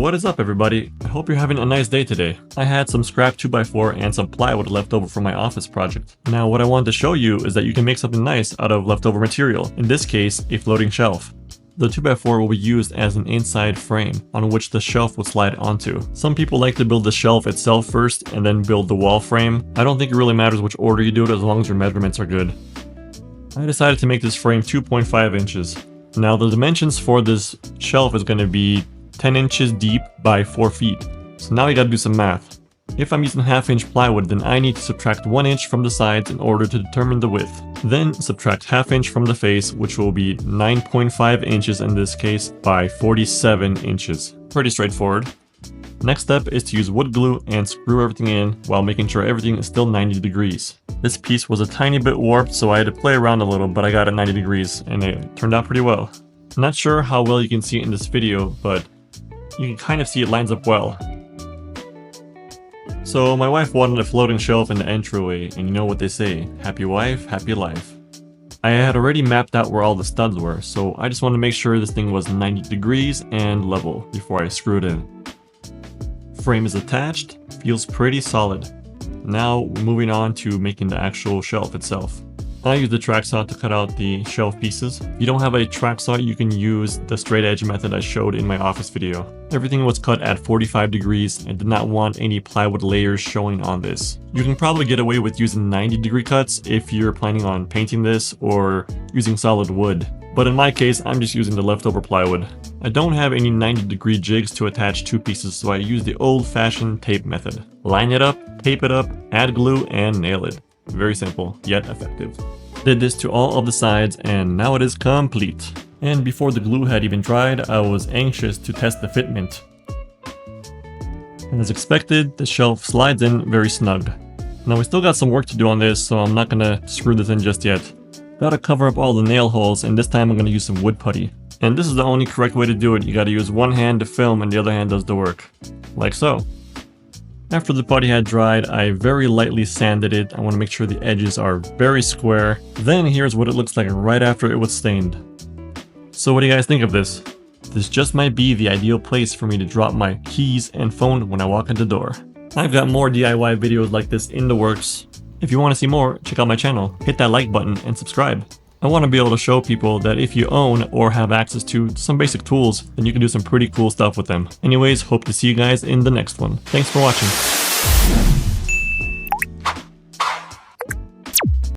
What is up, everybody? I hope you're having a nice day today. I had some scrap 2x4 and some plywood left over from my office project. Now what I wanted to show you is that you can make something nice out of leftover material, in this case a floating shelf. The 2x4 will be used as an inside frame on which the shelf will slide onto. Some people like to build the shelf itself first and then build the wall frame. I don't think it really matters which order you do it as long as your measurements are good. I decided to make this frame 2.5 inches. Now the dimensions for this shelf is going to be 10 inches deep by 4 feet. So now we gotta do some math. If I'm using 1/2 inch plywood, then I need to subtract 1 inch from the sides in order to determine the width. Then subtract 1/2 inch from the face, which will be 9.5 inches in this case by 47 inches. Pretty straightforward. Next step is to use wood glue and screw everything in while making sure everything is still 90 degrees. This piece was a tiny bit warped, so I had to play around a little, but I got it 90 degrees and it turned out pretty well. I'm not sure how well you can see it in this video, but you can kind of see it lines up well. So my wife wanted a floating shelf in the entryway, and you know what they say, happy wife, happy life. I had already mapped out where all the studs were, so I just wanted to make sure this thing was 90 degrees and level before I screw it in. Frame is attached, feels pretty solid. Now moving on to making the actual shelf itself. I use the track saw to cut out the shelf pieces. If you don't have a track saw, you can use the straight edge method I showed in my office video. Everything was cut at 45 degrees and did not want any plywood layers showing on this. You can probably get away with using 90-degree cuts if you're planning on painting this or using solid wood. But in my case, I'm just using the leftover plywood. I don't have any 90-degree jigs to attach two pieces, so I use the old-fashioned tape method. Line it up, tape it up, add glue, and nail it. Very simple, yet effective. Did this to all of the sides, and now it is complete. And before the glue had even dried, I was anxious to test the fitment. And as expected, the shelf slides in very snug. Now we still got some work to do on this, so I'm not gonna screw this in just yet. Gotta cover up all the nail holes, and this time I'm gonna use some wood putty. And this is the only correct way to do it. You gotta use one hand to film and the other hand does the work. Like so. After the putty had dried, I very lightly sanded it. I want to make sure the edges are very square. Then here's what it looks like right after it was stained. So what do you guys think of this? This just might be the ideal place for me to drop my keys and phone when I walk in the door. I've got more DIY videos like this in the works. If you want to see more, check out my channel, hit that like button and subscribe. I want to be able to show people that if you own or have access to some basic tools, then you can do some pretty cool stuff with them. Anyways, hope to see you guys in the next one. Thanks for watching.